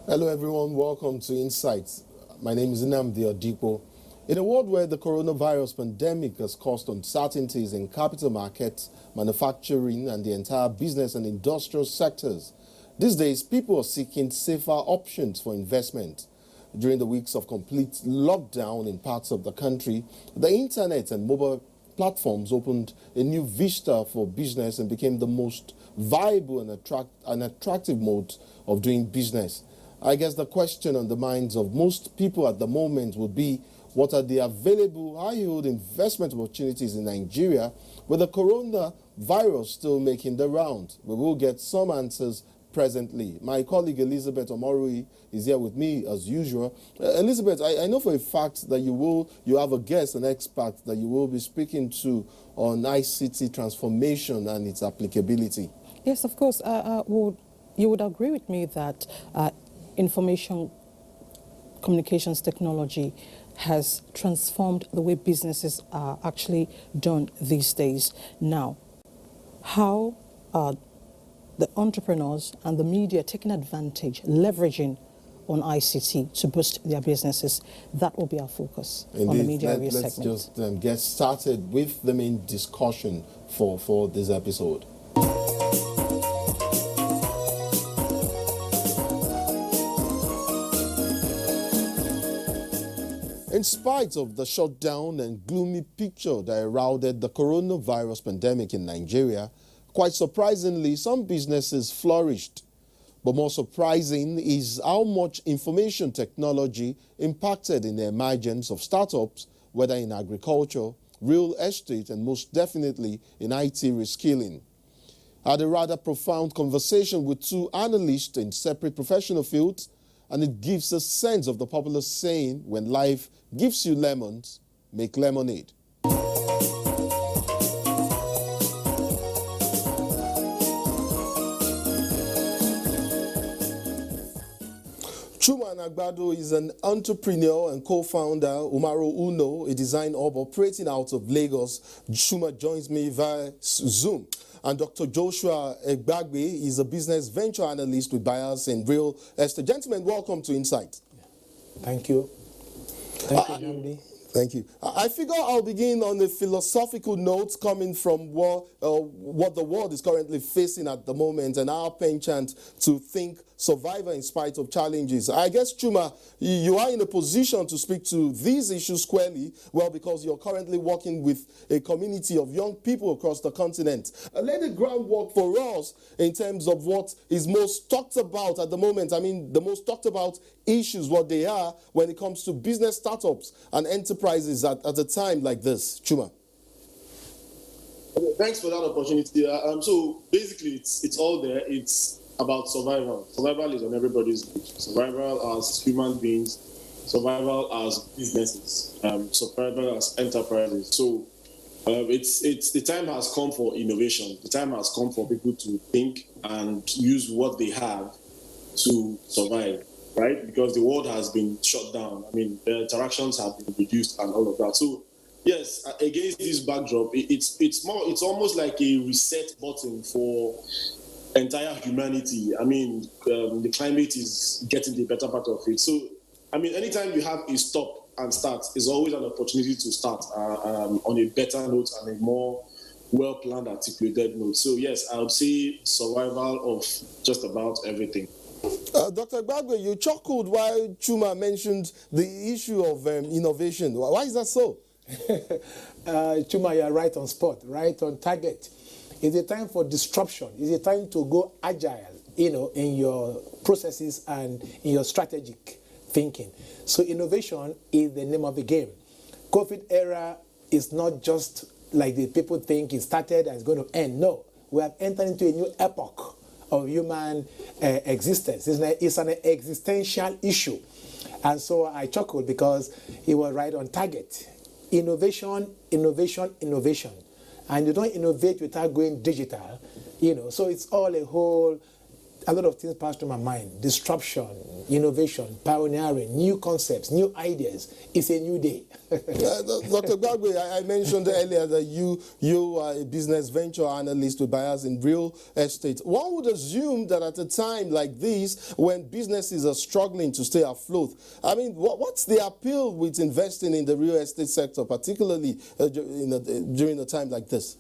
Hello everyone, welcome to Insights. My name is Nnamdi Odipo. In a world where the coronavirus pandemic has caused uncertainties in capital markets, manufacturing and the entire business and industrial sectors, these days people are seeking safer options for investment. During the weeks of complete lockdown in parts of the country, the internet and mobile platforms opened a new vista for business and became the most viable and attractive mode of doing business. I guess the question on the minds of most people at the moment would be, what are the available high-yield investment opportunities in Nigeria with the coronavirus still making the round? We will get some answers presently. My colleague Elizabeth Omorui is here with me as usual. Elizabeth, I know for a fact that you have a guest, an expert that you will be speaking to on ICT transformation and its applicability. Yes, of course. You would agree with me that information communications technology has transformed the way businesses are actually done these days. Now, how are the entrepreneurs and the media taking advantage, leveraging on ICT to boost their businesses? That will be our focus. Indeed. On the media area segment. Let's just get started with the main discussion for this episode. In spite of the shutdown and gloomy picture that heralded the coronavirus pandemic in Nigeria, quite surprisingly, some businesses flourished. But more surprising is how much information technology impacted in the emergence of startups, whether in agriculture, real estate, and most definitely in IT reskilling. I had a rather profound conversation with two analysts in separate professional fields, and it gives a sense of the popular saying, when life gives you lemons, make lemonade. Chuma Nagbado is an entrepreneur and co-founder. Umaru Uno, a design hub operating out of Lagos. Chuma joins me via Zoom. And Dr. Joshua Egbagbe is a business venture analyst with buyers in real estate. Gentlemen, welcome to Insight. Thank you. Thank you, Namdi. Thank you. I figure I'll begin on a philosophical note coming from what the world is currently facing at the moment and our penchant to think survivor in spite of challenges. I guess, Chuma, you are in a position to speak to these issues squarely, well, because you're currently working with a community of young people across the continent. Lay the groundwork for us in terms of what is most talked about at the moment. I mean, the most talked about issues, what they are when it comes to business startups and enterprises at a time like this. Chuma. Okay, thanks for that opportunity. So basically, it's all there. It's about survival. Survival is on everybody's lips. Survival as human beings, survival as businesses, survival as enterprises. So it's the time has come for innovation. The time has come for people to think and use what they have to survive, right? Because the world has been shut down. I mean, the interactions have been reduced and all of that. So yes, against this backdrop, it's almost like a reset button for entire humanity. I mean, the climate is getting the better part of it. So, I mean, anytime you have a stop and start, is always an opportunity to start on a better note and a more well-planned, articulated note. So, yes, I would say survival of just about everything. Dr. Gbagbe, you chuckled while Chuma mentioned the issue of innovation. Why is that so? Chuma, you're right on spot, right on target. It's a time for disruption. It's a time to go agile, in your processes and in your strategic thinking. So innovation is the name of the game. COVID era is not just like the people think it started and it's going to end. No, we have entered into a new epoch of human existence. It's an existential issue. And so I chuckled because he was right on target. Innovation, innovation, innovation. And you don't innovate without going digital, So it's all a whole a lot of things pass through my mind. Disruption, innovation, pioneering, new concepts, new ideas. It's a new day. Dr. Gbagbe, I mentioned earlier that you are a business venture analyst with buyers in real estate. One would assume that at a time like this, when businesses are struggling to stay afloat, I mean, what's the appeal with investing in the real estate sector, particularly during a time like this?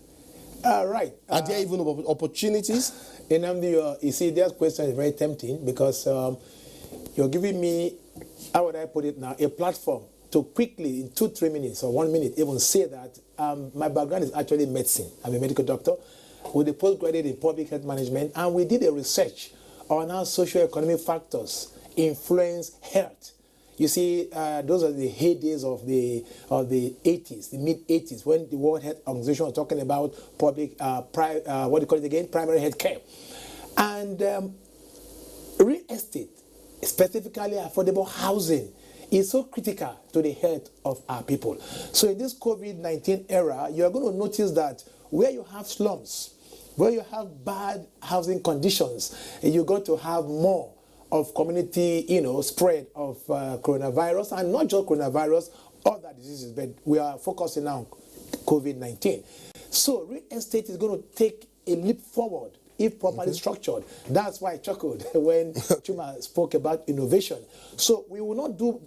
Right. Are there even opportunities? You see, that question is very tempting because you're giving me, how would I put it now, a platform to quickly, in 2-3 minutes or 1 minute, even say that my background is actually medicine. I'm a medical doctor with a postgraduate in public health management, and we did a research on how socio-economic factors influence health. You see, those are the heydays of the 80s, the mid-80s, when the World Health Organization was talking about public, what do you call it again, primary health care. And real estate, specifically affordable housing, is so critical to the health of our people. So in this COVID-19 era, you're going to notice that where you have slums, where you have bad housing conditions, you're going to have more of community, spread of coronavirus, and not just coronavirus, other diseases, but we are focusing on COVID-19. So real estate is going to take a leap forward if properly structured. That's why I chuckled when Chuma spoke about innovation. So we will not do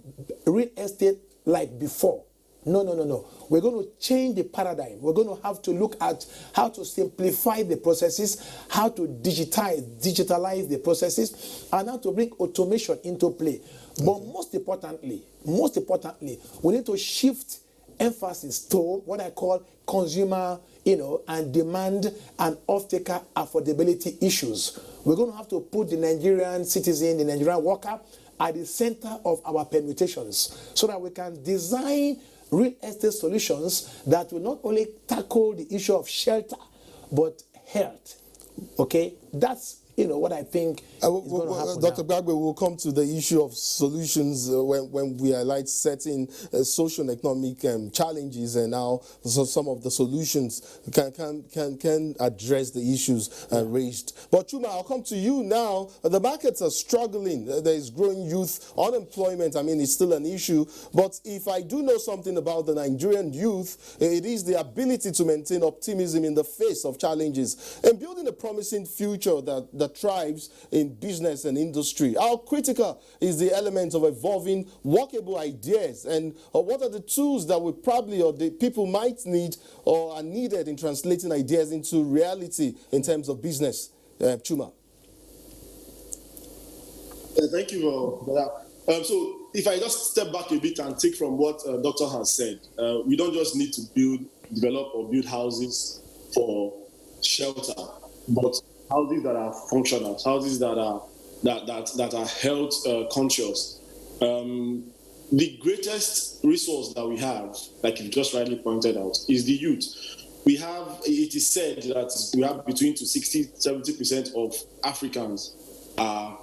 real estate like before. No. We're going to change the paradigm. We're going to have to look at how to simplify the processes, how to digitalize the processes, and how to bring automation into play. But most importantly, we need to shift emphasis to what I call consumer, and demand and off-taker affordability issues. We're going to have to put the Nigerian citizen, the Nigerian worker, at the center of our permutations so that we can design real estate solutions that will not only tackle the issue of shelter, but health. Okay? That's what I think is going to happen. Dr. Gbagbe, we'll come to the issue of solutions when we highlight certain social and economic challenges, and now some of the solutions can address the issues raised. But Chuma, I'll come to you now. The markets are struggling. There is growing youth unemployment. I mean, it's still an issue. But if I do know something about the Nigerian youth, it is the ability to maintain optimism in the face of challenges and building a promising future that thrives in business and industry. How critical is the element of evolving workable ideas, and what are the tools that we probably or the people might need or are needed in translating ideas into reality in terms of business? Chuma. Thank you for that. So if I just step back a bit and take from what Doctor has said, we don't just need to develop or build houses for shelter, but houses that are functional, houses that are health conscious. The greatest resource that we have, like you just rightly pointed out, is the youth. It is said that we have between 60-70% of Africans are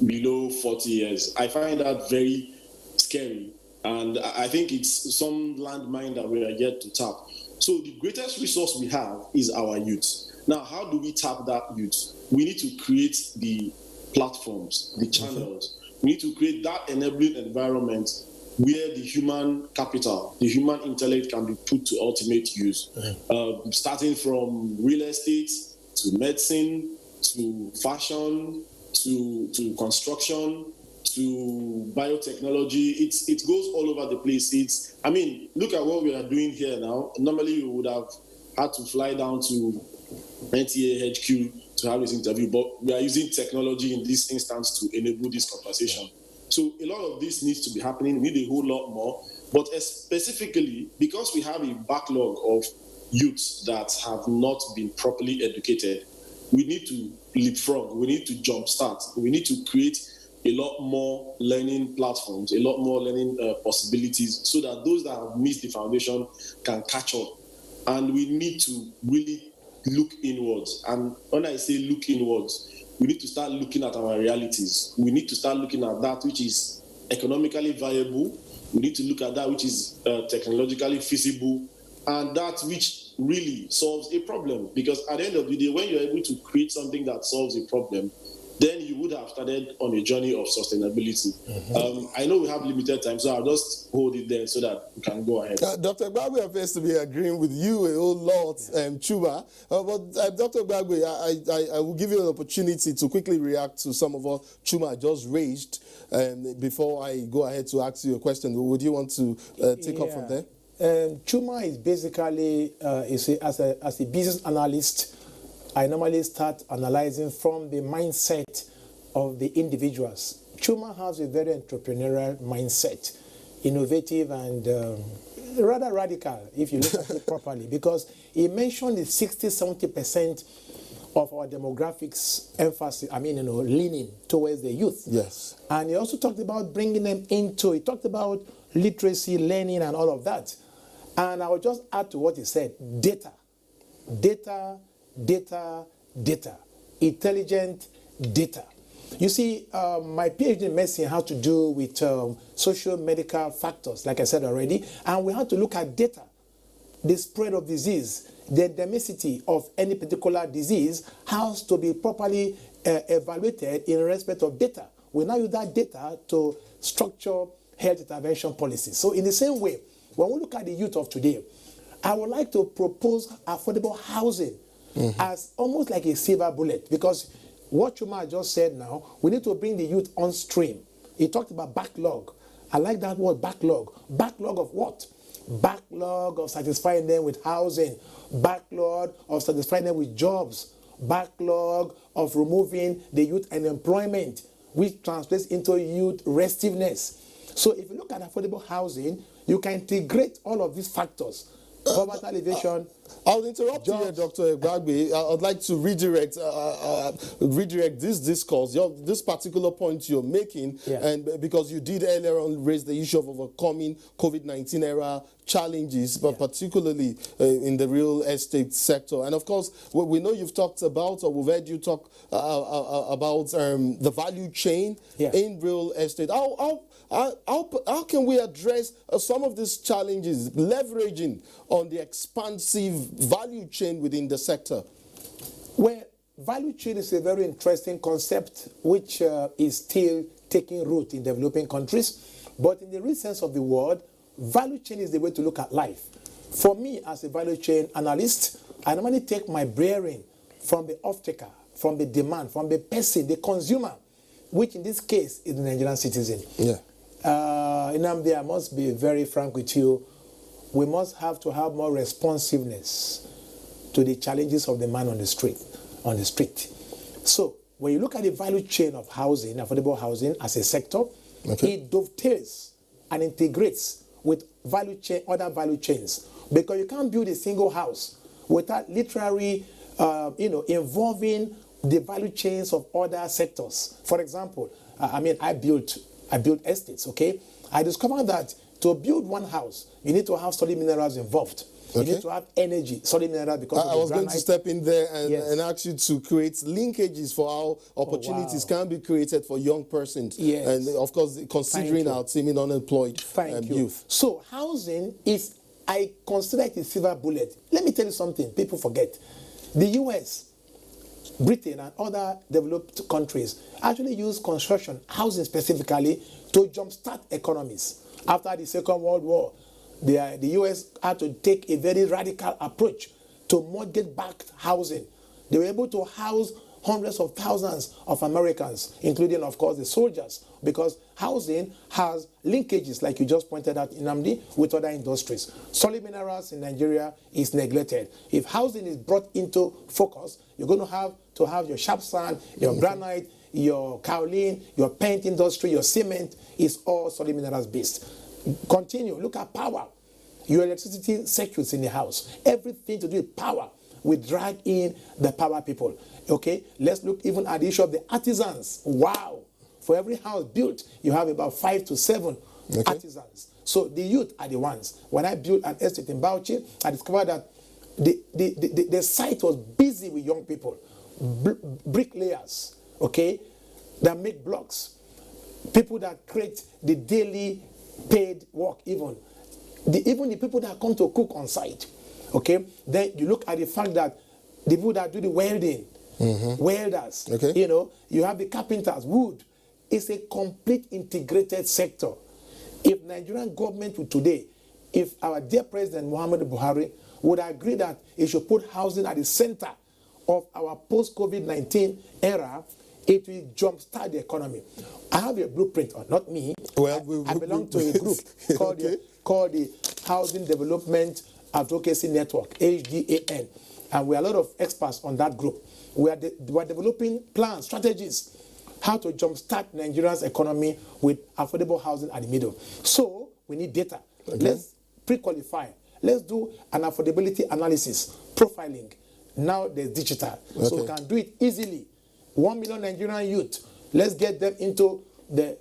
below 40 years. I find that very scary, and I think it's some landmine that we are yet to tap. So the greatest resource we have is our youth. Now, how do we tap that youth? We need to create the platforms, the channels. We need to create that enabling environment where the human capital, the human intellect can be put to ultimate use. Starting from real estate, to medicine, to fashion, to construction, to biotechnology. It goes all over the place. Look at what we are doing here now. Normally, we would have had to fly down to NTA HQ to have this interview, but we are using technology in this instance to enable this conversation. So a lot of this needs to be happening. We need a whole lot more, but specifically because we have a backlog of youths that have not been properly educated, we need to leapfrog, we need to jumpstart, we need to create a lot more learning platforms, a lot more learning possibilities so that those that have missed the foundation can catch up. And we need to really look inwards. And when I say look inwards, we need to start looking at our realities. We need to start looking at that which is economically viable. We need to look at that which is technologically feasible, and that which really solves a problem. Because at the end of the day, when you're able to create something that solves a problem, then you would have started on a journey of sustainability. I know we have limited time, so I'll just hold it there so that we can go ahead. Dr. Gbagwe appears to be agreeing with you a whole lot, Chuma. But Dr. Gbagwe, I will give you an opportunity to quickly react to some of what Chuma just raised before I go ahead to ask you a question. Would you want to take up from there? Chuma is basically, as a business analyst, I normally start analyzing from the mindset of the individuals. Chuma has a very entrepreneurial mindset, innovative and rather radical if you look at it properly, because he mentioned the 60-70% of our demographics emphasis, leaning towards the youth. Yes. And he also talked about bringing them he talked about literacy, learning, and all of that. And I will just add to what he said, data, intelligent data. You see, my PhD in medicine had to do with social medical factors, like I said already, and we had to look at data, the spread of disease, the endemicity of any particular disease has to be properly evaluated in respect of data. We now use that data to structure health intervention policies. So in the same way, when we look at the youth of today, I would like to propose affordable housing as almost like a silver bullet, because what Chuma just said now, we need to bring the youth on stream. He talked about backlog. I like that word, backlog. Backlog of what? Backlog of satisfying them with housing, backlog of satisfying them with jobs, backlog of removing the youth unemployment, which translates into youth restiveness. So if you look at affordable housing, you can integrate all of these factors. Poverty alleviation. I'll interrupt you jobs. here, Dr. Gbagbe. I'd like to redirect this discourse, this particular point you're making, and because you did earlier on raise the issue of overcoming COVID-19 era challenges, but particularly in the real estate sector. And of course, we know you've talked about, or we've heard you talk about the value chain in real estate. How can we address some of these challenges, leveraging on the expansive value chain within the sector? Well, value chain is a very interesting concept which is still taking root in developing countries. But in the real sense of the word, value chain is the way to look at life. For me, as a value chain analyst, I normally take my bearing from the off-taker, from the demand, from the person, the consumer, which in this case is the Nigerian citizen. Yeah. Nnamdi, I must be very frank with you. We must have to have more responsiveness to the challenges of the man on the street. So when you look at the value chain of housing, affordable housing as a sector, it dovetails and integrates with other value chains, because you can't build a single house without literally, involving the value chains of other sectors. For example, I built estates. Okay, I discovered that to build one house, you need to have solid minerals involved. You need to have energy, solid minerals, because I was going to step in there and ask you to create linkages for how opportunities can be created for young persons. Yes. And of course, considering our teaming unemployed youth. So housing is, I consider it a silver bullet. Let me tell you something people forget. The US, Britain, and other developed countries actually use construction, housing specifically, to jumpstart economies. After the Second World War, the US had to take a very radical approach to mortgage-backed housing. They were able to house hundreds of thousands of Americans, including, of course, the soldiers, because housing has linkages, like you just pointed out, Nnamdi, with other industries. Solid minerals in Nigeria is neglected. If housing is brought into focus, you're going to have your sharp sand, your granite, your kaolin, your paint industry, your cement is all solid minerals based. Continue, look at power. Your electricity circuits in the house. Everything to do with power. We drag in the power people. Okay, let's look even at the issue of the artisans. Wow. For every house built, you have about 5 to 7 artisans. So the youth are the ones. When I built an estate in Bauchi, I discovered that the site was busy with young people. Bricklayers, okay, that make blocks. People that create the daily paid work, even the people that come to cook on site. Okay, then you look at the fact that the people that do the welding, welders, Okay. you have the carpenters, wood. It's a complete integrated sector. If Nigerian government would today, if our dear President Muhammadu Buhari would agree that it should put housing at the center of our post-COVID-19 era, it will jumpstart the economy. I have a blueprint, or not me. Well, I belong to a group called, called the Housing Development Advocacy Network, HDAN. And we are a lot of experts on that group. We are developing plans, strategies, how to jumpstart Nigeria's economy with affordable housing at the middle. So we need data. Okay. Let's pre-qualify. Let's do an affordability analysis, profiling. Now there's digital. Okay. So we can do it easily. 1 million Nigerian youth, let's get them into the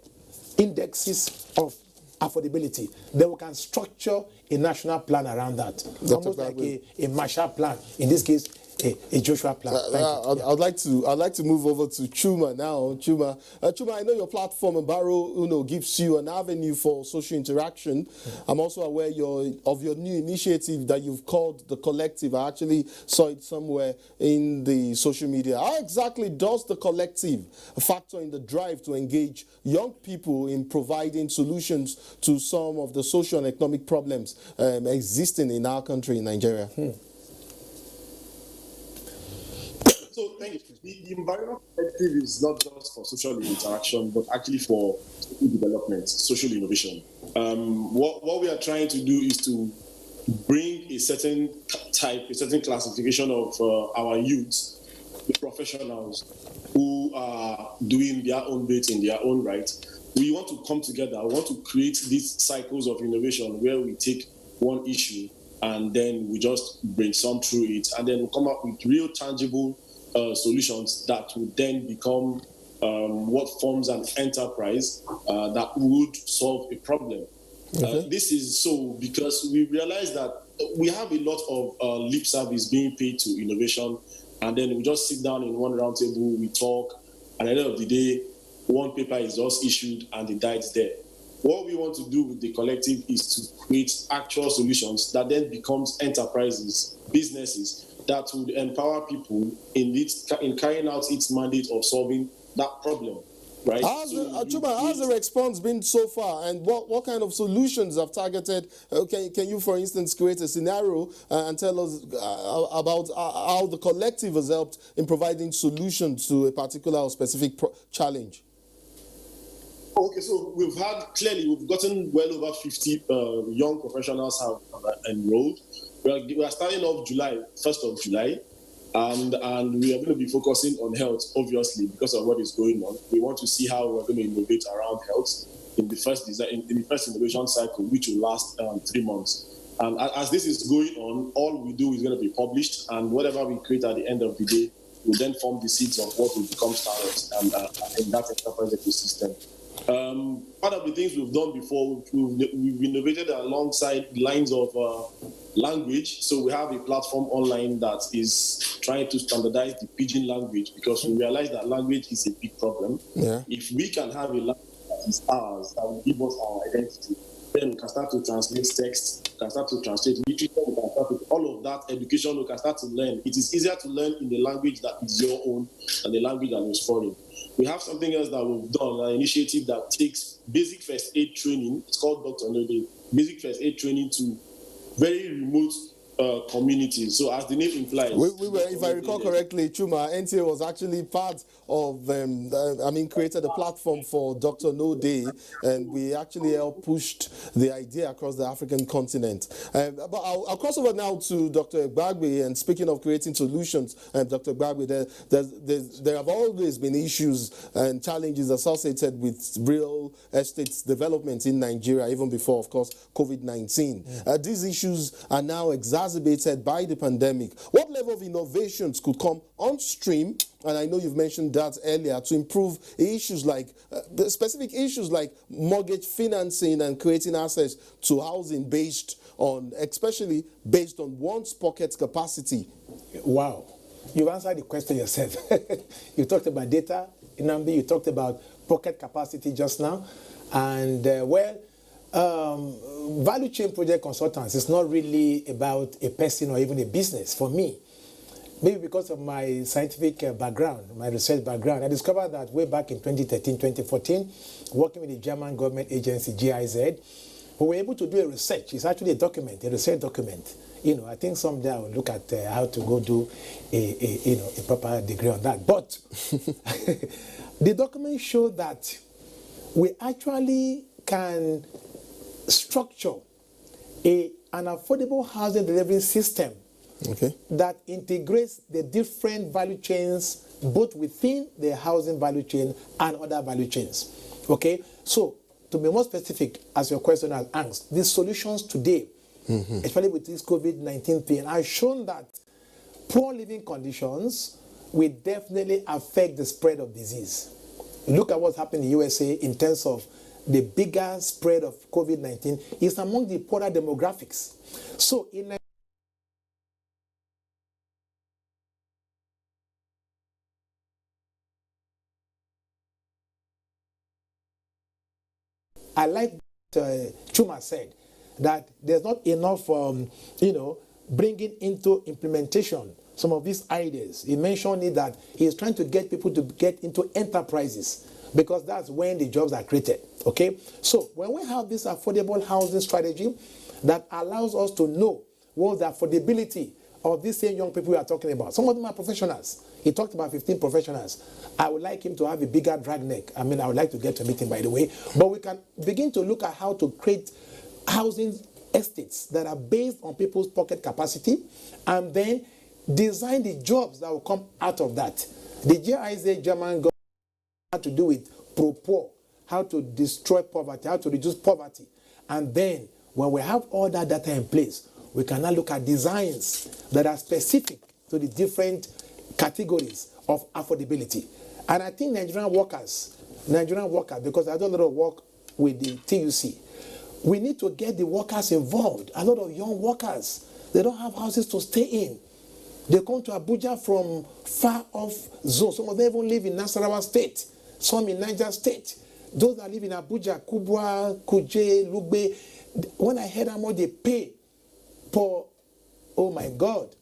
indexes of affordability. Then we can structure a national plan around that. Almost like a Marshall Plan. In this case, a Joshua Plan. I'd like to move over to Chuma now. Chuma, I know your platform Mbaro gives you an avenue for social interaction. I'm also aware of your new initiative that you've called The Collective. I actually saw it somewhere in the social media. How exactly does The Collective factor in the drive to engage young people in providing solutions to some of the social and economic problems existing in our country, in Nigeria? So thank you. The environmental collective is not just for social interaction, but actually for social development, social innovation. What we are trying to do is to bring a certain type, a certain classification of our youths, the professionals who are doing their own bit in their own right. We want to come together. We want to create these cycles of innovation where we take one issue and then we just brainstorm through it, and then we come up with real tangible solutions that would then become what forms an enterprise that would solve a problem. Okay. This is so because we realize that we have a lot of lip service being paid to innovation, and then we just sit down in one round table, we talk, and at the end of the day, one paper is just issued and it dies there. What we want to do with the collective is to create actual solutions that then becomes enterprises, businesses, that would empower people in carrying out its mandate of solving that problem, right? How's the response been so far, and what kind of solutions have targeted? Can you, for instance, create a scenario and tell us about how the collective has helped in providing solutions to a particular or specific challenge? Okay, so we've gotten well over 50 young professionals have enrolled. We are starting off 1st of July, and we are going to be focusing on health, obviously, because of what is going on. We want to see how we're going to innovate around health in the first innovation cycle, which will last 3 months. And as this is going on, all we do is going to be published, and whatever we create at the end of the day will then form the seeds of what will become startups and in that enterprise ecosystem. Part of the things we've done before, we've innovated alongside lines of language. So we have a platform online that is trying to standardize the pidgin language, because we realize that language is a big problem. Yeah. If we can have a language that is ours, that will give us our identity, then we can start to translate text, we can start to translate literature, we can start with all of that education, we can start to learn. It is easier to learn in the language that is your own than the language that is foreign. We have something else that we've done, an initiative that takes basic first aid training. It's called Dr. No Day, basic first aid training to very remote communities. So as the name implies, we were, if I recall correctly, Chuma, NTA was actually part of, created a platform for Dr. No Day, and we actually helped pushed the idea across the African continent. But I'll cross over now to Dr. Gbagbe, and speaking of creating solutions, Dr. Gbagbe, there have always been issues and challenges associated with real estate development in Nigeria, even before, of course, COVID-19. These issues are now exacerbated by the pandemic. What level of innovations could come on stream, and I know you've mentioned that earlier, to improve issues like specific issues like mortgage financing and creating access to housing especially based on one's pocket capacity? Wow, you've answered the question yourself. You talked about data, Nnamdi, you talked about pocket capacity just now, and value chain project consultants is not really about a person or even a business. For me, maybe because of my scientific background, my research background, I discovered that way back in 2013, 2014, working with the German government agency GIZ, we were able to do a research. It's actually a document, a research document. I think someday I will look at how to go do a proper degree on that. But the document showed that we actually can structure an affordable housing delivery system that integrates the different value chains, both within the housing value chain and other value chains. Okay, so to be more specific, as your question has asked, the solutions today, especially with this COVID-19 thing, have shown that poor living conditions will definitely affect the spread of disease. Look at what's happening in the USA in terms of the bigger spread of COVID-19 is among the poorer demographics. So in I like what Chuma said, that there's not enough, bringing into implementation some of these ideas. He mentioned it that he's trying to get people to get into enterprises because that's when the jobs are created, okay? So when we have this affordable housing strategy that allows us to know what the affordability of these same young people we are talking about. Some of them are professionals. He talked about 15 professionals. I would like him to have a bigger drag neck. I would like to get to meet him, by the way. But we can begin to look at how to create housing estates that are based on people's pocket capacity and then design the jobs that will come out of that. The GIZ German government had to do with pro-poor, how to destroy poverty, how to reduce poverty. And then when we have all that data in place, we can now look at designs that are specific to the different categories of affordability. And I think Nigerian workers, because I do a lot of work with the TUC, we need to get the workers involved. A lot of young workers, they don't have houses to stay in. They come to Abuja from far off zones. Some of them even live in Nasarawa State, some in Niger State. Those that live in Abuja, Kubwa, Kuje, Lugbe, when I heard how much they pay for, oh my God.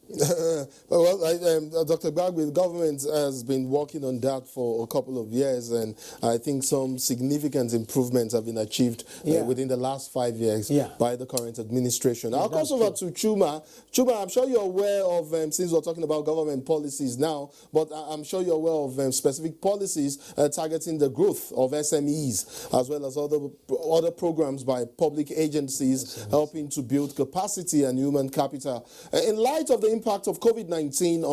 Well, Dr. Bagwe, the government has been working on that for a couple of years, and I think some significant improvements have been achieved within the last 5 years by the current administration. I'll cross over to Chuma. Chuma, I'm sure you're aware of, since we're talking about government policies now, but I'm sure you're aware of specific policies targeting the growth of SMEs, as well as other programs by public agencies helping to build capacity and human capital. In light of the impact of COVID-19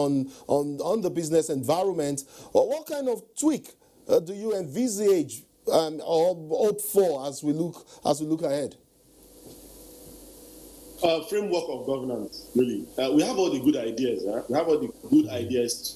on the business environment, what kind of tweak do you envisage or hope for as we look ahead? Framework of governance, really. We have all the good ideas. We have all the good ideas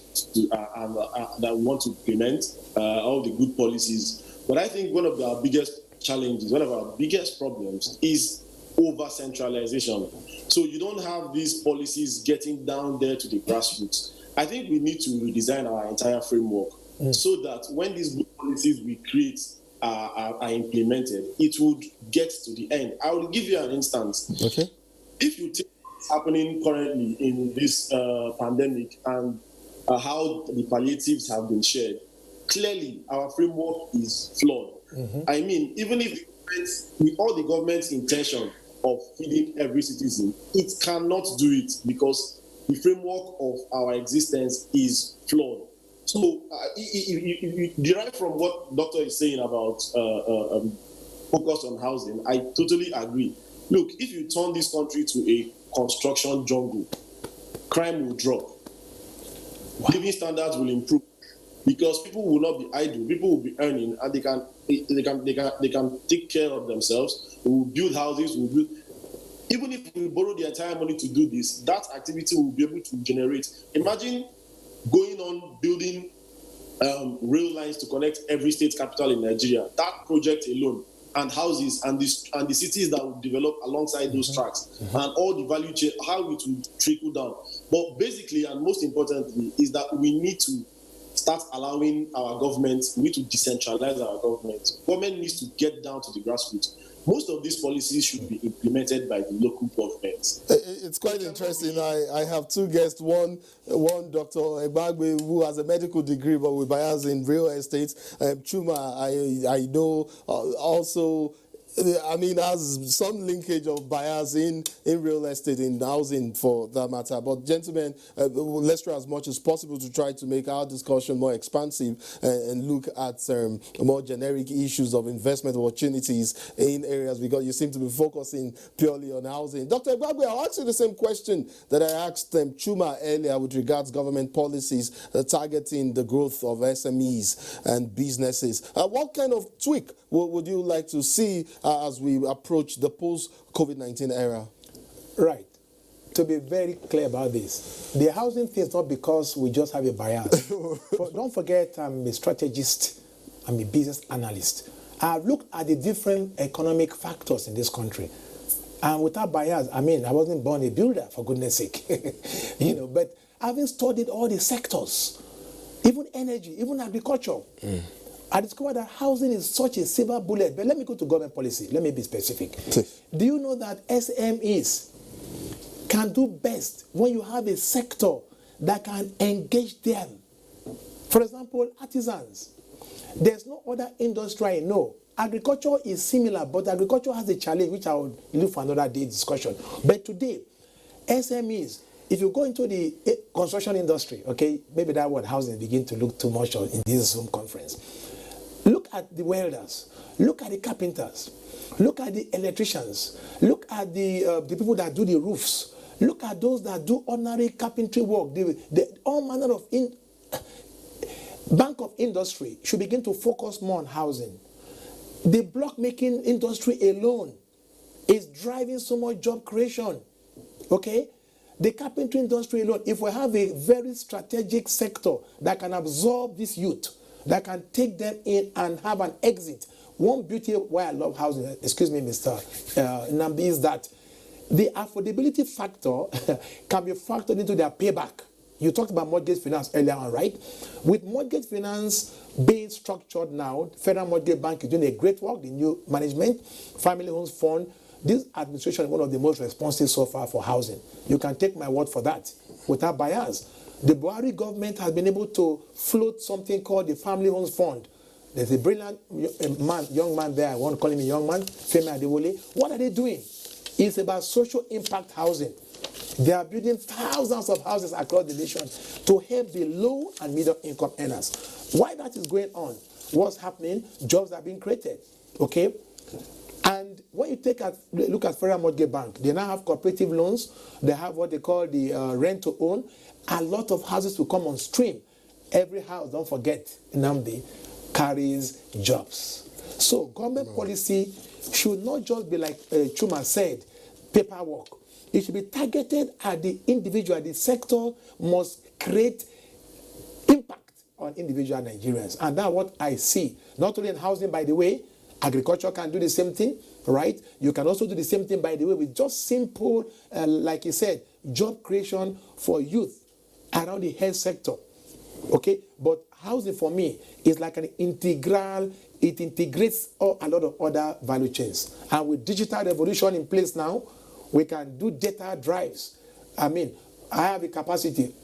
that we want to implement, all the good policies. But I think one of our biggest challenges, one of our biggest problems is over-centralization. So you don't have these policies getting down there to the grassroots. I think we need to redesign our entire framework so that when these good policies we create are implemented, it would get to the end. I will give you an instance. Okay. If you take what's happening currently in this pandemic and how the palliatives have been shared, clearly our framework is flawed. I mean, even if with all the government's intention of feeding every citizen, it cannot do it because the framework of our existence is flawed. So you derive from what Doctor is saying about focus on housing, I totally agree. Look, if you turn this country to a construction jungle, crime will drop. Living standards will improve because people will not be idle. People will be earning, and they can take care of themselves. We will build houses. Even if we borrow the entire money to do this, that activity will be able to generate. Imagine going on building rail lines to connect every state capital in Nigeria. That project alone, and houses and the cities that will develop alongside those tracks, and all the value chain, how it will trickle down. But basically, and most importantly, is that we need to start allowing our government, we need to decentralize our government. Government needs to get down to the grassroots. most of these policies should be implemented by the local governments. It's quite interesting. I have two guests. One Dr. Egbagbe, who has a medical degree but with bias in real estate. Chuma, I know also. I mean, has some linkage of bias in real estate, in housing for that matter. But gentlemen, let's try as much as possible to try to make our discussion more expansive and look at more generic issues of investment opportunities in areas, because you seem to be focusing purely on housing. Dr. Egbagbe, I'll ask you the same question that I asked Chuma earlier with regards government policies targeting the growth of SMEs and businesses. What kind of tweak would you like to see as we approach the post-COVID-19 era? Right. To be very clear about this, the housing thing is not because we just have a bias. But don't forget, I'm a strategist, I'm a business analyst. I've looked at the different economic factors in this country. And without bias, I mean, I wasn't born a builder, for goodness sake. But having studied all the sectors, even energy, even agriculture, I discovered that housing is such a silver bullet. But let me go to government policy. Let me be specific. Do you know that SMEs can do best when you have a sector that can engage them? For example, artisans. There's no other industry I know. Agriculture is similar, but agriculture has a challenge, which I will leave for another day discussion. But today, SMEs, if you go into the construction industry, okay, maybe that word housing begin to look too much in this Zoom conference. Look at the welders, look at the carpenters, look at the electricians, look at the people that do the roofs, look at those that do ordinary carpentry work. All manner of bank of industry should begin to focus more on housing. The block making industry alone is driving so much job creation. Okay? The carpentry industry alone, if we have a very strategic sector that can absorb this youth, that can take them in and have an exit. One beauty why I love housing, excuse me, Mr. Nambi, is that the affordability factor can be factored into their payback. You talked about mortgage finance earlier on, right? With mortgage finance being structured now, Federal Mortgage Bank is doing a great work, the new management, Family Homes Fund. This administration is one of the most responsive so far for housing. You can take my word for that, without bias. The Buhari government has been able to float something called the Family Homes Fund. There's a brilliant young man there, I won't call him a young man, Femi Adewole. What are they doing? It's about social impact housing. They are building thousands of houses across the nation to help the low and middle income earners. Why that is going on? What's happening? Jobs are being created. Okay? And when you look at Federal Mortgage Bank, they now have cooperative loans. They have what they call the rent to own. A lot of houses will come on stream. Every house, don't forget, Nnamdi, carries jobs. So government policy should not just be like Chuma said, paperwork. It should be targeted at the individual. The sector must create impact on individual Nigerians. And that's what I see. Not only in housing, by the way, agriculture can do the same thing, right? You can also do the same thing, by the way, with just simple, like you said, job creation for youth around the health sector. Okay? But housing for me is like an integral, it integrates a lot of other value chains. And with digital revolution in place now, we can do data drives. I mean, I have a capacity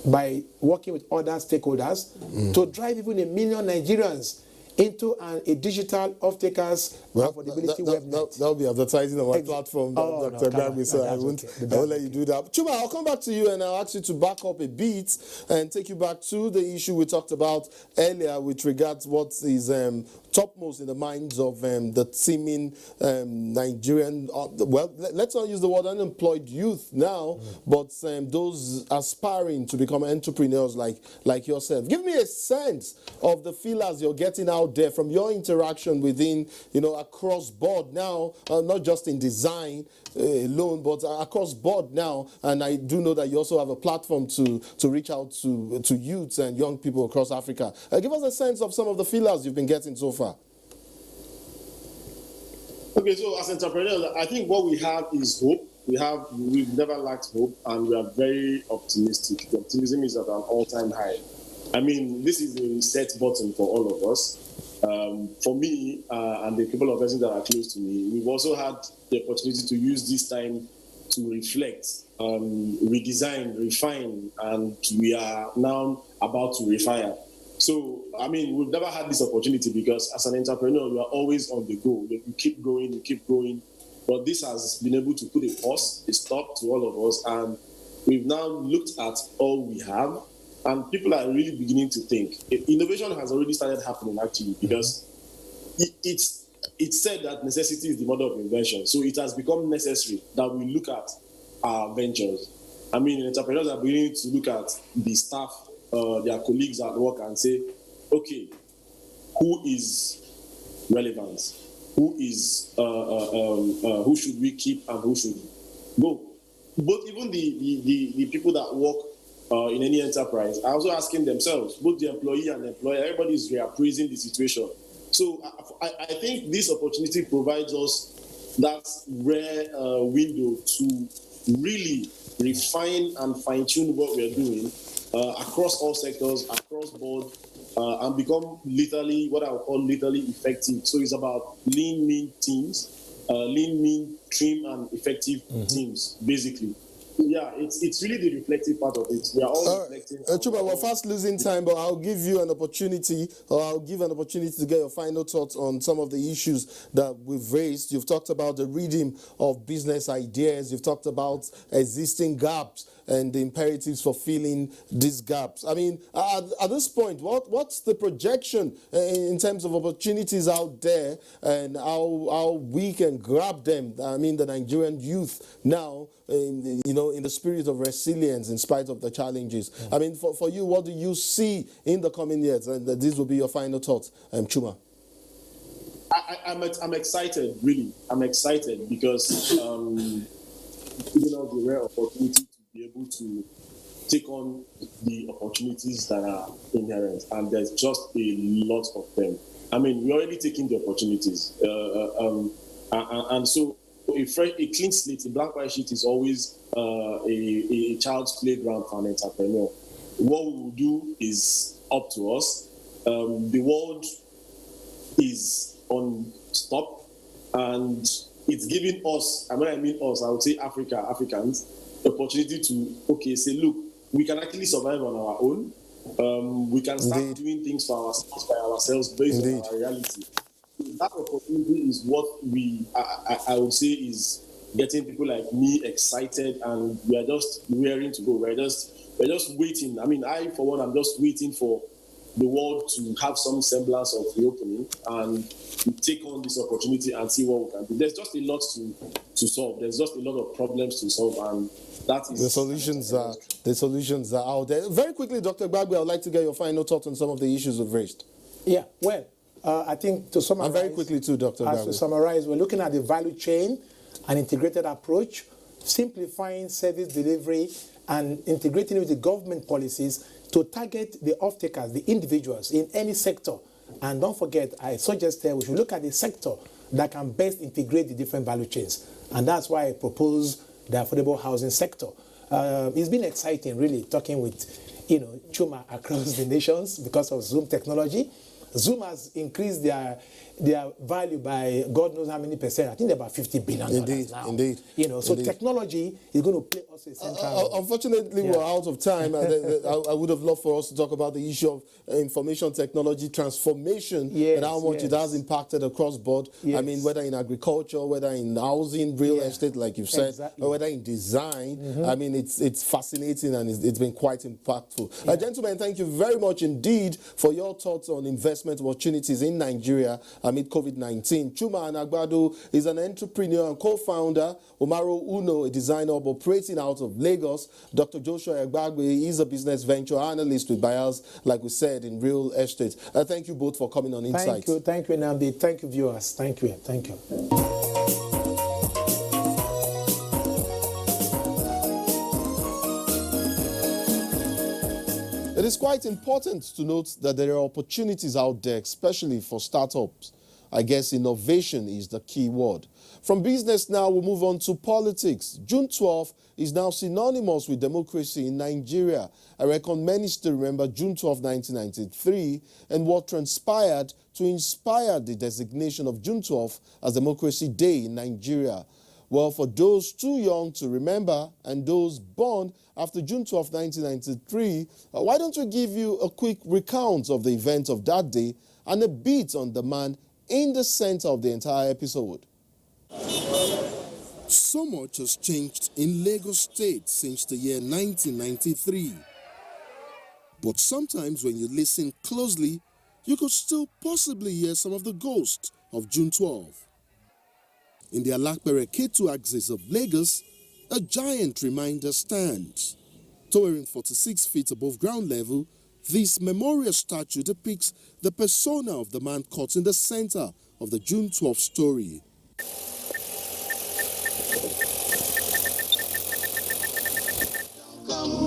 by working with other stakeholders to drive even 1 million Nigerians into a digital off-takers affordability website. That'll be advertising on my platform, Dr. Egbagbe, so I won't let you do that. Chuma, I'll come back to you and I'll ask you to back up a bit and take you back to the issue we talked about earlier with regards what is topmost in the minds of the teeming Nigerian, let's not use the word unemployed youth now, but those aspiring to become entrepreneurs like yourself. Give me a sense of the feelers you're getting out there from your interaction within, across board now, not just in design alone, but across board now. And I do know that you also have a platform to reach out to youths and young people across Africa. Give us a sense of some of the feelers you've been getting so far. Okay, so as entrepreneurs, I think what we have is hope. We've never lacked hope, and we are very optimistic. The optimism is at an all-time high. I mean, this is a reset button for all of us. For me and the couple of persons that are close to me, we've also had the opportunity to use this time to reflect, redesign, refine, and we are now about to refire. So, I mean, we've never had this opportunity because as an entrepreneur, you are always on the go. You keep going, you keep going. But this has been able to put a pause, a stop to all of us. And we've now looked at all we have. And people are really beginning to think. Innovation has already started happening, actually, because it's said that necessity is the mother of invention. So it has become necessary that we look at our ventures. I mean, entrepreneurs are beginning to look at the staff, their colleagues at work and say, okay, who is relevant? Who is who should we keep and who should go? But even the people that work in any enterprise are also asking themselves, both the employee and the employer, everybody is reappraising the situation. So I think this opportunity provides us that rare window to really refine and fine-tune what we're doing across all sectors, across board, and become literally what I would call literally effective. So it's about lean, mean teams, lean, mean, trim, and effective teams, basically. Yeah, it's really the reflective part of it. We are all reflecting. Chuma, we're fast losing time, but I'll give you an opportunity, or I'll give an opportunity to get your final thoughts on some of the issues that we've raised. You've talked about the reading of business ideas. You've talked about existing gaps and the imperatives for filling these gaps. I mean, at this point, what's the projection in terms of opportunities out there and how we can grab them? I mean, the Nigerian youth now, in the spirit of resilience in spite of the challenges. I mean, for you, what do you see in the coming years? And these will be your final thoughts, Chuma. I'm excited, really. I'm excited because, the rare opportunity to be able to take on the opportunities that are inherent. And there's just a lot of them. I mean, we're already taking the opportunities. And so a clean slate, a blank white sheet is always a child's playground for an entrepreneur. What we will do is up to us. The world is on stop, and it's giving us, and when I mean us, I would say Africans, the opportunity to, say, look, we can actually survive on our own. We can start doing things for ourselves by ourselves based on our reality. That opportunity is what I would say is getting people like me excited, and we are just raring to go. We're just waiting. I mean, for one, I'm just waiting for the world to have some semblance of reopening and take on this opportunity and see what we can do. There's just a lot to solve. There's just a lot of problems to solve, and that is the solutions are out there. Very quickly, Dr. Gbagbe, I'd like to get your final thoughts on some of the issues we've raised. Yeah, well, I think to summarize, and very quickly too, Dr. Gbagbe. To summarize, we're looking at the value chain, an integrated approach, simplifying service delivery, and integrating with the government policies to target the off-takers, the individuals in any sector. And don't forget, I suggested we should look at the sector that can best integrate the different value chains. And that's why I propose the affordable housing sector. It's been exciting, really, talking with, Chuma across the nations because of Zoom technology. Zoom has increased their value by God knows how many percent. I think they're about $50 billion now. Indeed. So technology is going to play also a central unfortunately, we're out of time. I would have loved for us to talk about the issue of information technology transformation and how much it has impacted across board. I mean, whether in agriculture, whether in housing, real estate, like you've said, or whether in design. I mean, it's fascinating and it's been quite impactful. Gentlemen, thank you very much indeed for your thoughts on investment opportunities in Nigeria amid COVID-19. Chuma Anagbado is an entrepreneur and co-founder. Omaro Uno, a designer operating out of Lagos. Dr. Joshua Egbagbe is a business venture analyst with buyers, like we said, in real estate. Thank you both for coming on Insight. Thank you, Nnamdi. Thank you, viewers. Thank you. It is quite important to note that there are opportunities out there, especially for startups. I guess innovation is the key word. From business now, we'll move on to politics. June 12 is now synonymous with democracy in Nigeria. I reckon many still remember June 12, 1993, and what transpired to inspire the designation of June 12 as Democracy Day in Nigeria. Well, for those too young to remember and those born after June 12, 1993, why don't we give you a quick recount of the events of that day and a beat on the man in the center of the entire episode. So much has changed in Lagos State since the year 1993. But sometimes when you listen closely, you could still possibly hear some of the ghosts of June 12. In the Alakpere Ketu axis of Lagos, a giant reminder stands. Towering 46 feet above ground level, this memorial statue depicts the persona of the man caught in the center of the June 12 story.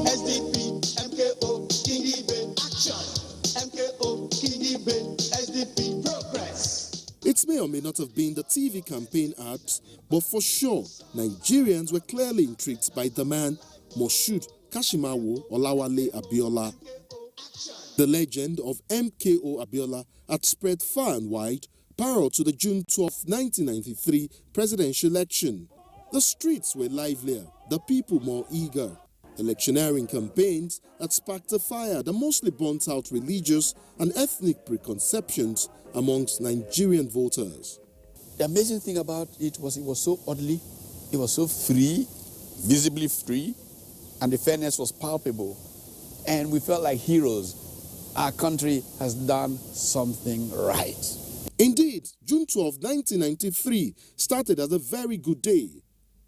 SDP, MKO, Kingibe, action. MKO, Kingibe, SDP, progress. It may or may not have been the TV campaign ads, but for sure, Nigerians were clearly intrigued by the man, Moshood Kashimawo Olawale Abiola. The legend of MKO Abiola had spread far and wide prior to the June 12, 1993 presidential election. The streets were livelier, the people more eager. Electioneering campaigns had sparked a fire that mostly burnt out religious and ethnic preconceptions amongst Nigerian voters. The amazing thing about it was so orderly, it was so free, visibly free, and the fairness was palpable. And we felt like heroes. Our country has done something right. Indeed, June 12, 1993 started as a very good day.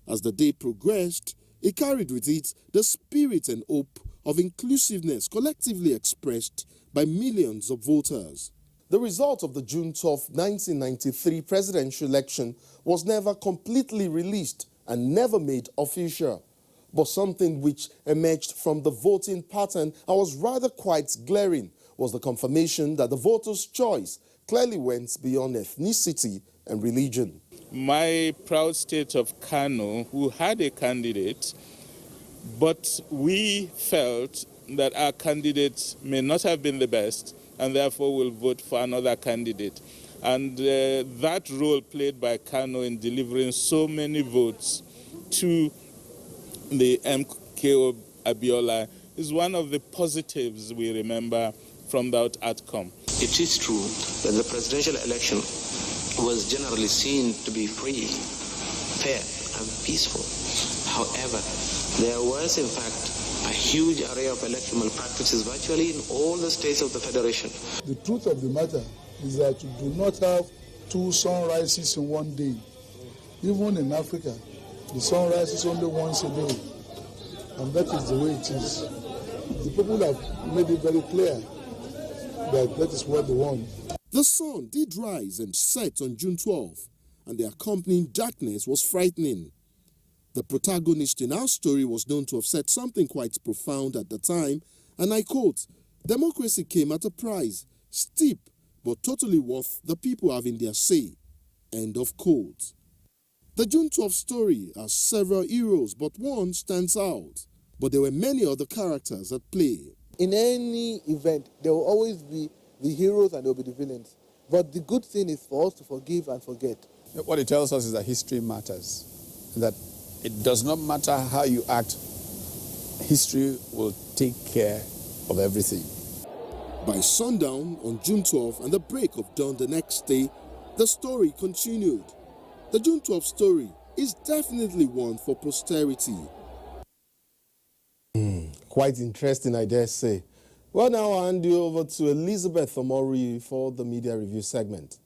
As the day progressed, it carried with it the spirit and hope of inclusiveness collectively expressed by millions of voters. The result of the June 12, 1993 presidential election was never completely released and never made official. But something which emerged from the voting pattern and was rather quite glaring was the confirmation that the voters' choice clearly went beyond ethnicity and religion. My proud state of Kano, who had a candidate, but we felt that our candidate may not have been the best, and therefore will vote for another candidate. And that role played by Kano in delivering so many votes to the MKO Abiola is one of the positives we remember from that outcome. It is true that the presidential election was generally seen to be free, fair, and peaceful. However, there was, in fact, a huge array of electoral malpractices virtually in all the states of the Federation. The truth of the matter is that you do not have two sunrises in one day. Even in Africa, the sun rises only once a day, and that is the way it is. The people have made it very clear that that is what they want. The sun did rise and set on June 12, and the accompanying darkness was frightening. The protagonist in our story was known to have said something quite profound at the time, and I quote, "Democracy came at a price, steep but totally worth the people having their say." End of quote. The June 12 story has several heroes, but one stands out. But there were many other characters at play. In any event, there will always be the heroes and there will be the villains. But the good thing is for us to forgive and forget. What it tells us is that history matters, that it does not matter how you act, history will take care of everything. By sundown on June 12 and the break of dawn the next day, the story continued. The June 12 story is definitely one for posterity. Quite interesting, I dare say. Well, now I'll hand you over to Elizabeth Omori for the media review segment.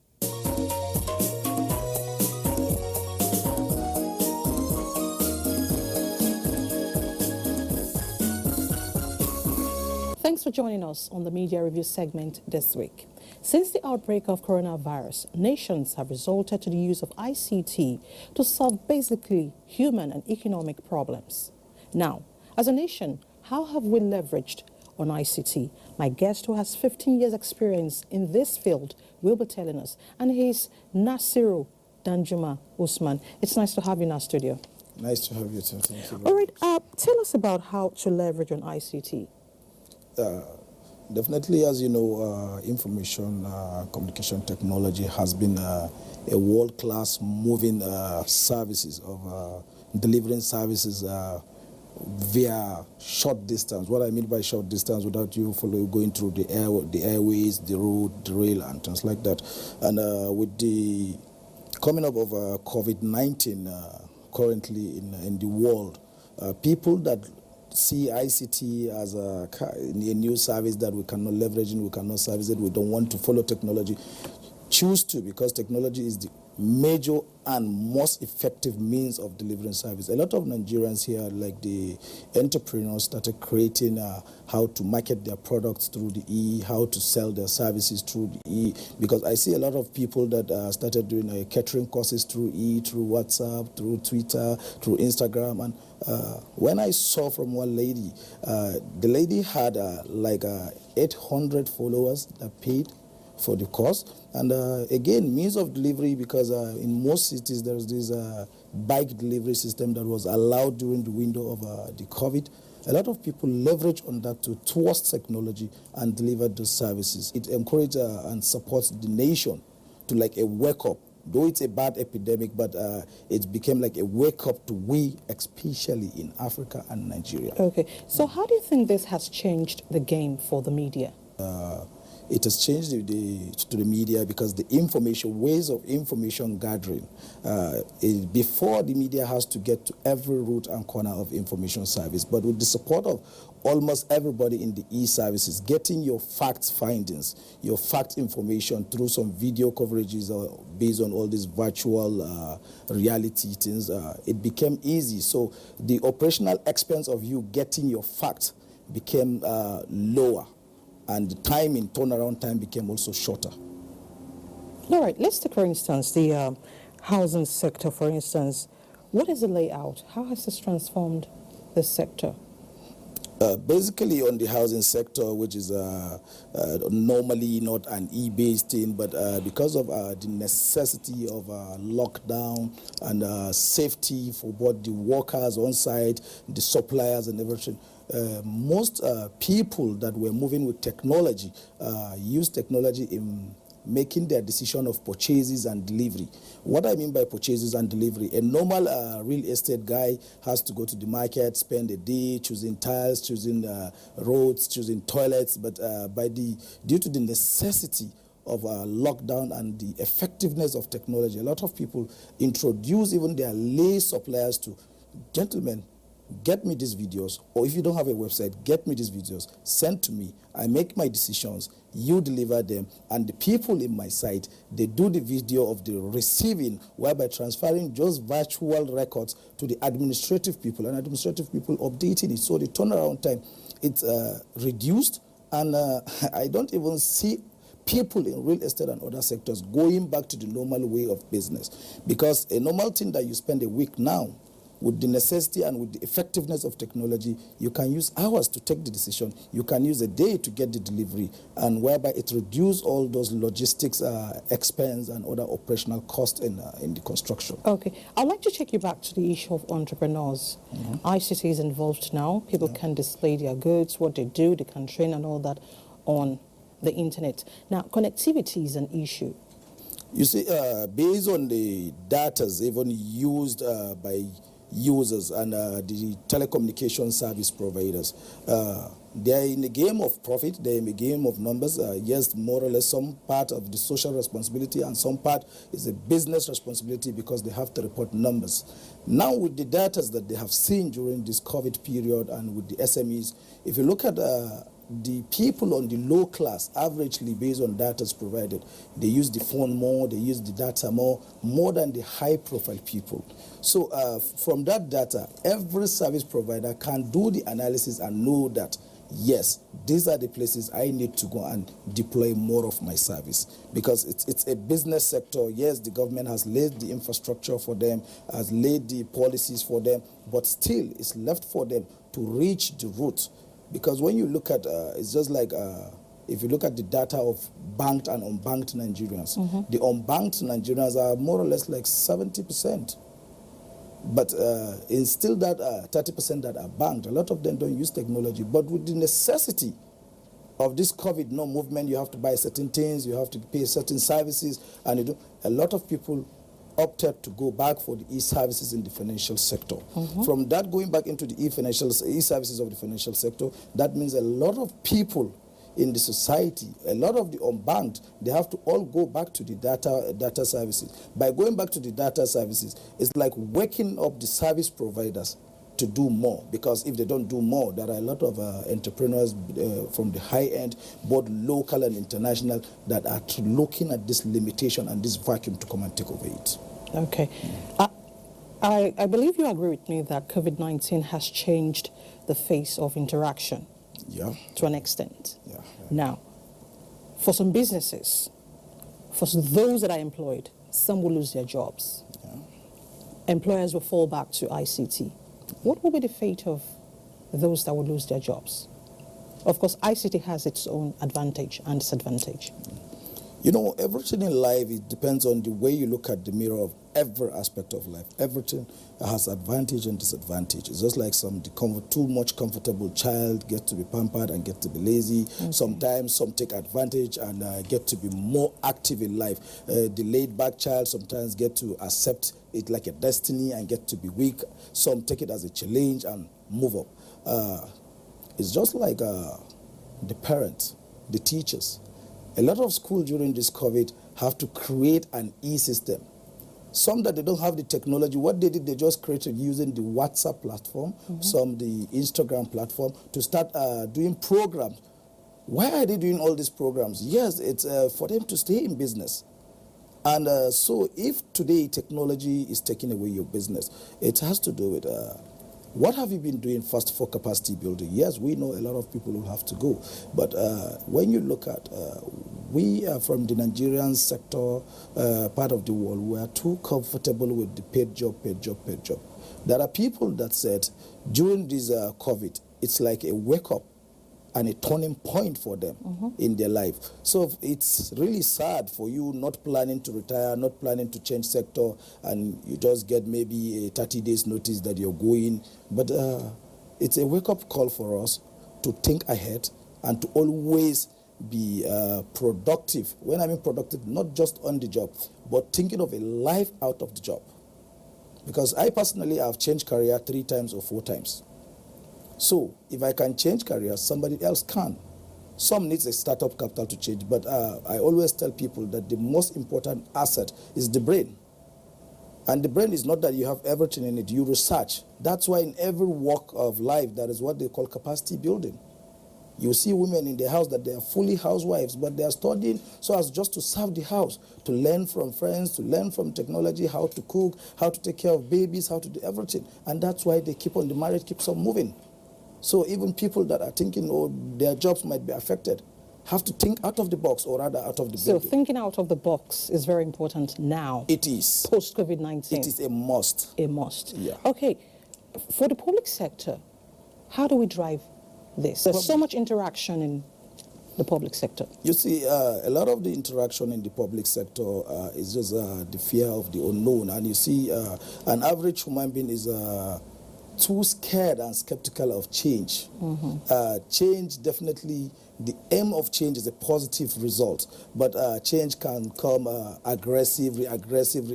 Thanks for joining us on the media review segment this week. Since the outbreak of coronavirus, nations have resorted to the use of ICT to solve basically human and economic problems. Now, as a nation, how have we leveraged on ICT? My guest, who has 15 years experience in this field, will be telling us, and he's Nasiru Danjuma Usman. It's nice to have you in our studio. Nice to have you too. Thank you. All right, tell us about how to leverage on ICT. Definitely, as you know, information communication technology has been a world-class moving services of delivering services via short distance. What I mean by short distance, without you going through the airways, the road, the rail, and things like that. And with the coming up of COVID-19 currently in the world, people that see ICT as a new service that we cannot leverage and we cannot service it, we don't want to follow technology, choose to, because technology is the major and most effective means of delivering service. A lot of Nigerians here, like the entrepreneurs, started creating how to market their products through the how to sell their services through the because I see a lot of people that started doing catering courses through through WhatsApp, through Twitter, through Instagram. And when I saw from one lady, the lady had like 800 followers that paid for the course. And again, means of delivery, because in most cities there's this bike delivery system that was allowed during the window of the COVID. A lot of people leverage on that towards technology and deliver those services. It encourages and supports the nation to like a wake up. Though it's a bad epidemic, but it became like a wake up to we, especially in Africa and Nigeria. Okay, so how do you think this has changed the game for the media? It has changed to the media because the information, ways of information gathering, before the media has to get to every root and corner of information service. But with the support of almost everybody in the e-services, getting your fact findings, your fact information through some video coverages based on all these virtual reality things, it became easy. So the operational expense of you getting your facts became lower. And the time in turnaround time became also shorter. All right, let's take, for instance, the housing sector, for instance. What is the layout? How has this transformed the sector? Basically on the housing sector, which is normally not an e-based thing, but because of the necessity of lockdown and safety for both the workers on site, the suppliers and everything, most people that were moving with technology use technology in making their decision of purchases and delivery. What I mean by purchases and delivery, a normal real estate guy has to go to the market, spend a day choosing tiles, choosing roads, choosing toilets, but due to the necessity of lockdown and the effectiveness of technology, a lot of people introduce even their lay suppliers to, gentlemen, get me these videos, or if you don't have a website, get me these videos, send to me, I make my decisions, you deliver them, and the people in my site, they do the video of the receiving, whereby transferring just virtual records to the administrative people, and administrative people updating it. So the turnaround time, it's reduced, and I don't even see people in real estate and other sectors going back to the normal way of business, because a normal thing that you spend a week now, with the necessity and with the effectiveness of technology, you can use hours to take the decision. You can use a day to get the delivery, and whereby it reduces all those logistics expense and other operational costs in the construction. Okay, I'd like to take you back to the issue of entrepreneurs. ICT is involved now. People can display their goods, what they do, they can train and all that on the internet. Now, connectivity is an issue. You see, based on the data even used by users and the telecommunication service providers, they are in the game of profit, they are in the game of numbers. Yes, more or less some part of the social responsibility and some part is a business responsibility because they have to report numbers. Now with the data that they have seen during this COVID period and with the SMEs, if you look at the people on the low class, averagely based on data provided, they use the phone more, they use the data more than the high profile people. So from that data, every service provider can do the analysis and know that, yes, these are the places I need to go and deploy more of my service. Because it's a business sector. Yes, the government has laid the infrastructure for them, has laid the policies for them, but still it's left for them to reach the root. Because when you look at, it's just like a if you look at the data of banked and unbanked Nigerians, the unbanked Nigerians are more or less like 70%. But in still that 30% that are banked, a lot of them don't use technology. But with the necessity of this COVID movement, you have to buy certain things, you have to pay certain services, and a lot of people opted to go back for the e-services in the financial sector. From that, going back into the e-services of the financial sector, that means a lot of people in the society, a lot of the unbanked, they have to all go back to the data services. By going back to the data services, it's like waking up the service providers to do more, because if they don't do more, there are a lot of entrepreneurs from the high end, both local and international, that are looking at this limitation and this vacuum to come and take over it. Okay. I believe you agree with me that COVID-19 has changed the face of interaction to an extent. Now, for some businesses, for those that are employed, some will lose their jobs. Employers will fall back to ICT. What will be the fate of those that will lose their jobs? Of course, ICT has its own advantage and disadvantage. You know, everything in life, it depends on the way you look at the mirror of every aspect of life. Everything has advantage and disadvantage. It's just like too much comfortable child get to be pampered and get to be lazy. Sometimes some take advantage and get to be more active in life. The laid-back child sometimes get to accept it like a destiny and get to be weak. Some take it as a challenge and move up. It's just like the parents, the teachers. A lot of schools during this COVID have to create an e-system. Some that they don't have the technology, what they did, they just created using the WhatsApp platform, some the Instagram platform, to start doing programs. Why are they doing all these programs? Yes, it's for them to stay in business. And so if today technology is taking away your business, it has to do with what have you been doing first for capacity building? Yes, we know a lot of people will have to go. But when you look at, we are from the Nigerian sector, part of the world, we are too comfortable with the paid job. There are people that said during this COVID, it's like a wake-up and a turning point for them in their life. So it's really sad for you not planning to retire, not planning to change sector, and you just get maybe a 30 days notice that you're going. But it's a wake-up call for us to think ahead and to always be productive. When I mean productive, not just on the job, but thinking of a life out of the job. Because I personally have changed career 3 times or 4 times. So if I can change careers, somebody else can. Some needs a startup capital to change, but I always tell people that the most important asset is the brain. And the brain is not that you have everything in it, you research. That's why in every walk of life, that is what they call capacity building. You see women in the house that they are fully housewives, but they are studying so as just to serve the house, to learn from friends, to learn from technology, how to cook, how to take care of babies, how to do everything. And that's why they keep on, the marriage keeps on moving. So even people that are thinking, oh, their jobs might be affected, have to think out of the box, or rather out of the building. So thinking out of the box is very important now. It is. Post-COVID-19. It is a must. A must. Yeah. Okay. For the public sector, how do we drive this? There's so much interaction in the public sector. You see, a lot of the interaction in the public sector is just the fear of the unknown. And you see, an average human being is too scared and skeptical of change. Change, definitely, the aim of change is a positive result, but change can come aggressively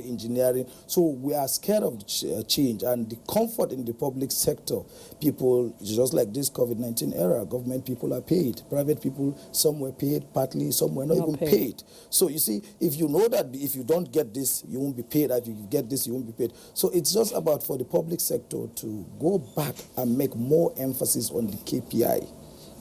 engineering. So we are scared of change, and the comfort in the public sector, people, just like this COVID-19 era, government people are paid, private people, some were paid partly, some were not even paid. So you see, if you know that if you don't get this, you won't be paid, if you get this, you won't be paid. So it's just about for the public sector to go back and make more emphasis on the KPI,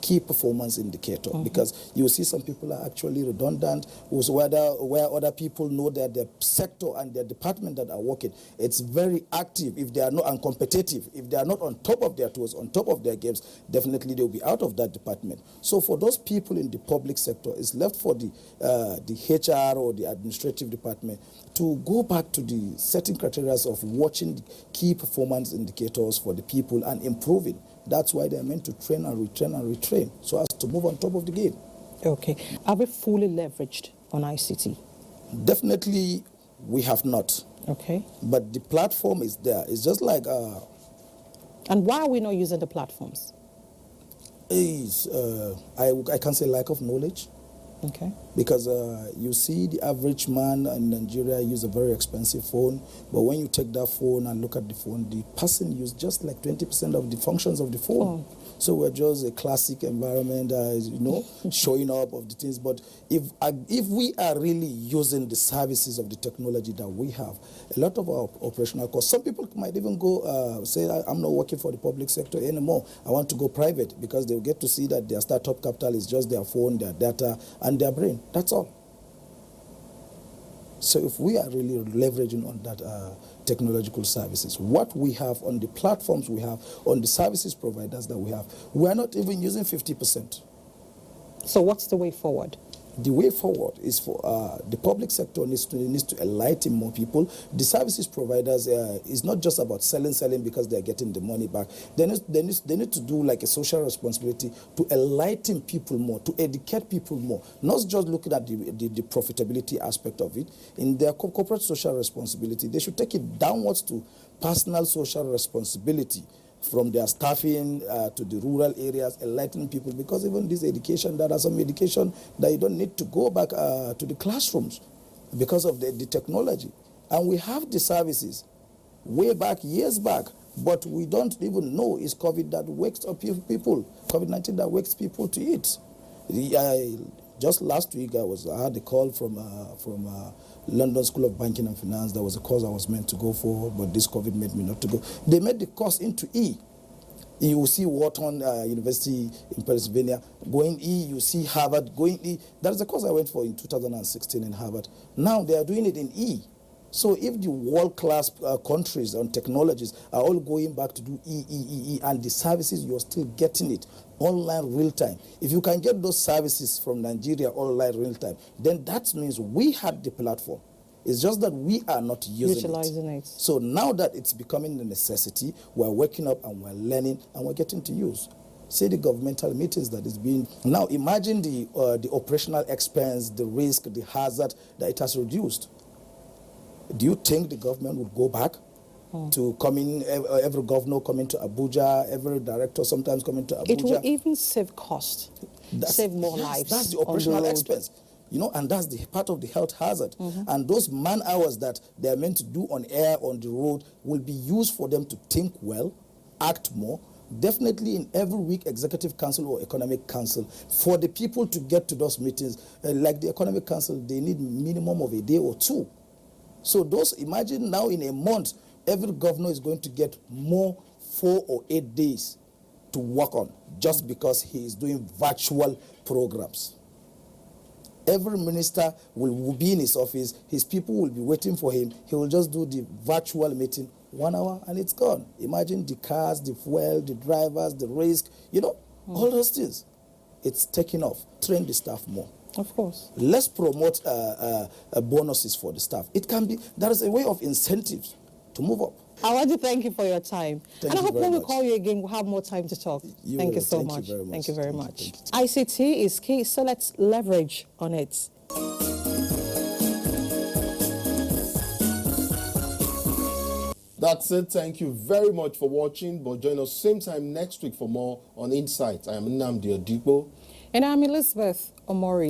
key performance indicator, because you see some people are actually redundant, where other people know that their sector and their department that are working, it's very active. If they are not uncompetitive, if they are not on top of their toes, on top of their games, definitely they'll be out of that department. So for those people in the public sector, it's left for the HR or the administrative department to go back to the setting criteria of watching the key performance indicators for the people and improving. That's why they're meant to train and retrain, so as to move on top of the game. Okay. Are we fully leveraged on ICT? Definitely, we have not. Okay. But the platform is there. It's just like... and why are we not using the platforms? I can say lack of knowledge. Okay. Because you see the average man in Nigeria use a very expensive phone, but when you take that phone and look at the phone, the person uses just like 20% of the functions of the phone. Oh. So we're just a classic environment, showing up of the things. But if we are really using the services of the technology that we have, a lot of our operational costs, some people might even go say, I'm not working for the public sector anymore. I want to go private, because they'll get to see that their startup capital is just their phone, their data, and their brain. That's all. So if we are really leveraging on that technological services, what we have on the platforms we have, on the services providers that we have, we are not even using 50%. So what's the way forward? The way forward is for the public sector needs to enlighten more people. The services providers is not just about selling because they're getting the money back. They need to do like a social responsibility to enlighten people more, to educate people more, not just looking at the profitability aspect of it. In their corporate social responsibility, they should take it downwards to personal social responsibility, from their staffing to the rural areas, enlightening people, because even this education, there are some education that you don't need to go back to the classrooms because of the technology. And we have the services way back, years back, but we don't even know it's COVID that wakes up people, COVID-19 that wakes people to it. Just last week, I had a call from London School of Banking and Finance. There was a course I was meant to go for, but this COVID made me not to go. They made the course into E. You will see Wharton University in Pennsylvania going E. You see Harvard going E. That is the course I went for in 2016 in Harvard. Now they are doing it in E. So if the world-class countries on technologies are all going back to do E, and the services, you're still getting it online real-time. If you can get those services from Nigeria online real-time, then that means we had the platform. It's just that we are not utilizing it. So now that it's becoming a necessity, we're waking up and we're learning and we're getting to use. See the governmental meetings that is being... Now imagine the operational expense, the risk, the hazard that it has reduced. Do you think the government would go back to coming, every governor coming to Abuja, every director sometimes coming to Abuja? It will even save cost, save more lives. That's the operational expense. And that's the part of the health hazard. And those man hours that they're meant to do on air, on the road, will be used for them to think well, act more. Definitely in every week, executive council or economic council, for the people to get to those meetings, like the economic council, they need minimum of a day or two. So imagine now in a month, every governor is going to get more 4 or 8 days to work on, just because he is doing virtual programs. Every minister will be in his office, his people will be waiting for him, he will just do the virtual meeting, 1 hour, and it's gone. Imagine the cars, the fuel, the drivers, the risk, all those things. It's taking off. Train the staff more. Of course. Let's promote bonuses for the staff. There is a way of incentives to move up. I want to thank you for your time. And I hope when we call you again, we'll have more time to talk. Thank you so much. Thank you very much. ICT is key, so let's leverage on it. That's it. Thank you very much for watching. But join us same time next week for more on Insight. I am Nnamdi Odipo. And I'm Elizabeth Omori.